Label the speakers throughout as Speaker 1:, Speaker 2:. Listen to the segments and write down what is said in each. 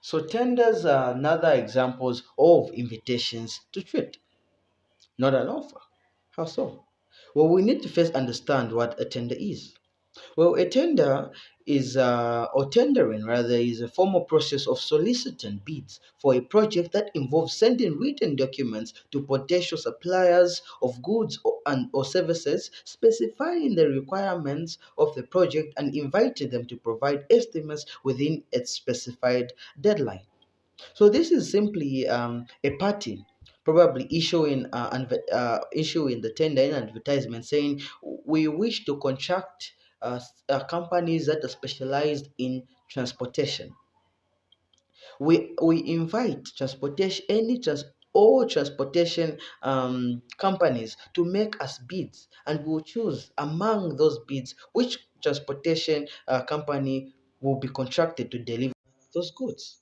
Speaker 1: So tenders are another examples of invitations to trade, not an offer. How so? Well, we need to first understand what a tender is. Well, a tender or tendering rather, is a formal process of soliciting bids for a project that involves sending written documents to potential suppliers of goods or services, specifying the requirements of the project and inviting them to provide estimates within its specified deadline. So this is simply a party probably issuing the tender in advertisement saying we wish to contract companies that are specialized in transportation. We invite transportation any trans all transportation companies to make us bids, and we'll choose among those bids which transportation company will be contracted to deliver those goods.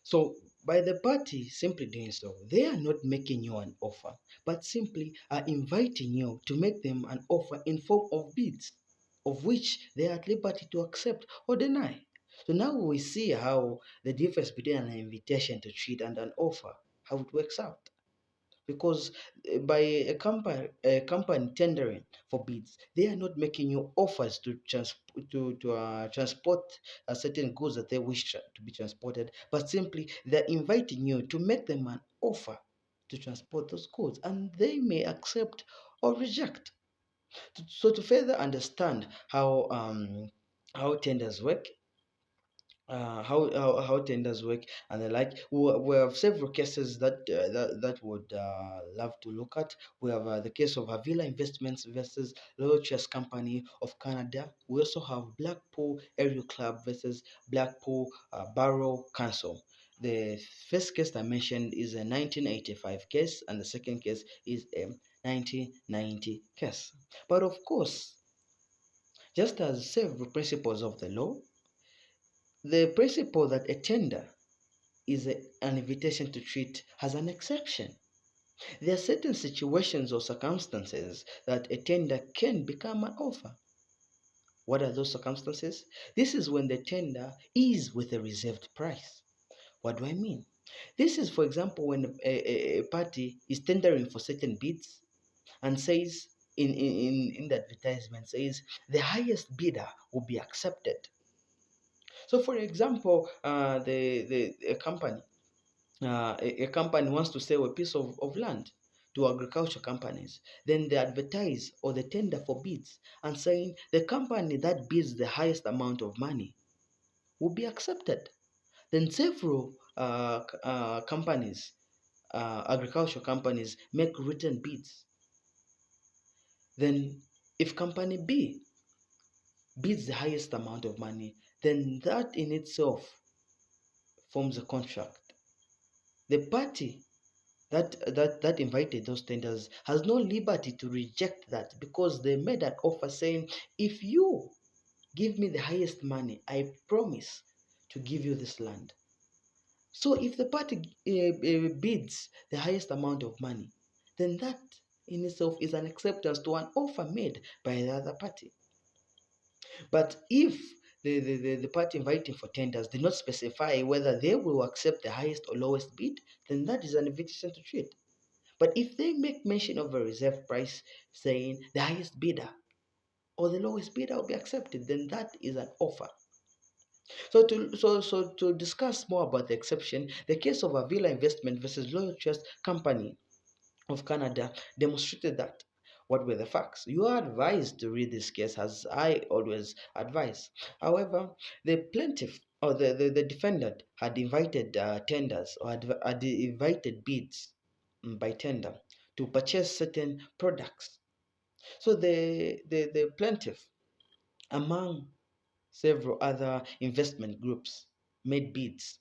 Speaker 1: So, by the party simply doing so, they are not making you an offer, but simply are inviting you to make them an offer in form of bids, of which they are at liberty to accept or deny. So now we see how the difference between an invitation to trade and an offer, how it works out. Because by a company tendering for bids, they are not making you offers to transport certain goods that they wish to be transported, but simply they're inviting you to make them an offer to transport those goods, and they may accept or reject. So to further understand how tenders work, how tenders work and the like. We have several cases that would love to look at. We have the case of Avila Investments versus Royal Chess Company of Canada. We also have Blackpool Aerial Club versus Blackpool Borough Council. The first case I mentioned is a 1985 case, and the second case is a 1990 case. But of course, just as several principles of the law, the principle that a tender is an invitation to treat has an exception. There are certain situations or circumstances that a tender can become an offer. What are those circumstances? This is when the tender is with a reserved price. What do I mean? This is, for example, when a party is tendering for certain bids and says in the advertisement says the highest bidder will be accepted. So, for example, a company a company wants to sell a piece of land to agriculture companies, then they advertise or they tender for bids and saying the company that bids the highest amount of money will be accepted. Then several companies, agriculture companies, make written bids. Then if company B bids the highest amount of money, then that in itself forms a contract. The party that invited those tenders has no liberty to reject that, because they made an offer saying, if you give me the highest money, I promise to give you this land. So if the party bids the highest amount of money, then that in itself is an acceptance to an offer made by the other party. But if the party inviting for tenders did not specify whether they will accept the highest or lowest bid, then that is an invitation to trade. But if they make mention of a reserve price saying the highest bidder or the lowest bidder will be accepted, then that is an offer. So to discuss more about the exception, the case of Avila Investment versus Loyal Trust Company of Canada demonstrated that. What were the facts? You are advised to read this case as I always advise. However, the plaintiff or the defendant had invited tenders or had invited bids by tender to purchase certain products. So the plaintiff, among several other investment groups, made bids.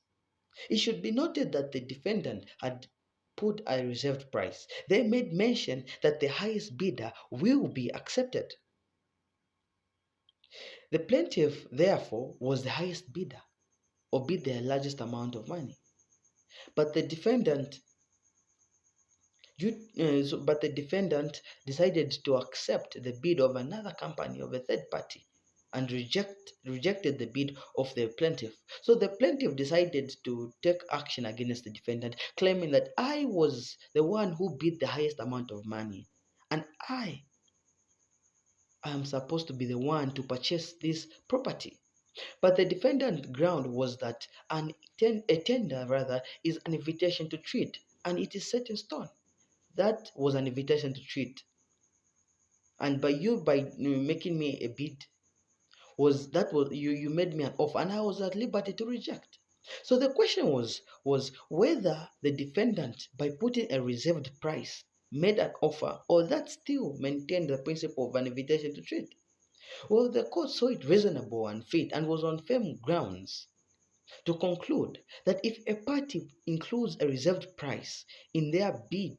Speaker 1: It should be noted that the defendant had put a reserved price. They made mention that the highest bidder will be accepted. The plaintiff, therefore, was the highest bidder or bid the largest amount of money. But the defendant but the defendant decided to accept the bid of another company, of a third party, and rejected the bid of the plaintiff. So the plaintiff decided to take action against the defendant, claiming that I was the one who bid the highest amount of money, and I am supposed to be the one to purchase this property. But the defendant ground was that a tender rather is an invitation to treat, and it is set in stone. That was an invitation to treat, and by making me a bid, was you made me an offer, and I was at liberty to reject. So the question was whether the defendant, by putting a reserved price, made an offer, or that still maintained the principle of an invitation to trade. Well, the court saw it reasonable and fit, and was on firm grounds to conclude that if a party includes a reserved price in their bid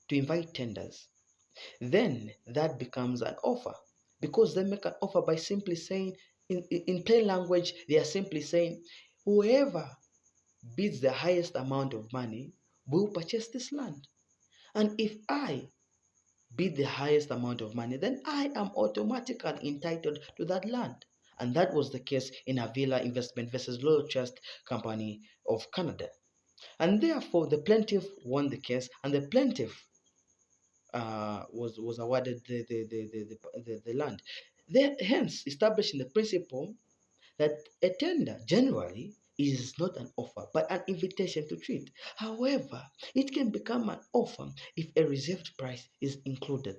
Speaker 1: to invite tenders, then that becomes an offer, because they make an offer by simply saying, in plain language, they are simply saying, whoever bids the highest amount of money will purchase this land. And if I bid the highest amount of money, then I am automatically entitled to that land. And that was the case in Avila Investment versus Loyal Trust Company of Canada. And therefore, the plaintiff won the case, and the plaintiff was awarded the land. Hence, establishing the principle that a tender generally is not an offer but an invitation to treat. However, it can become an offer if a reserved price is included.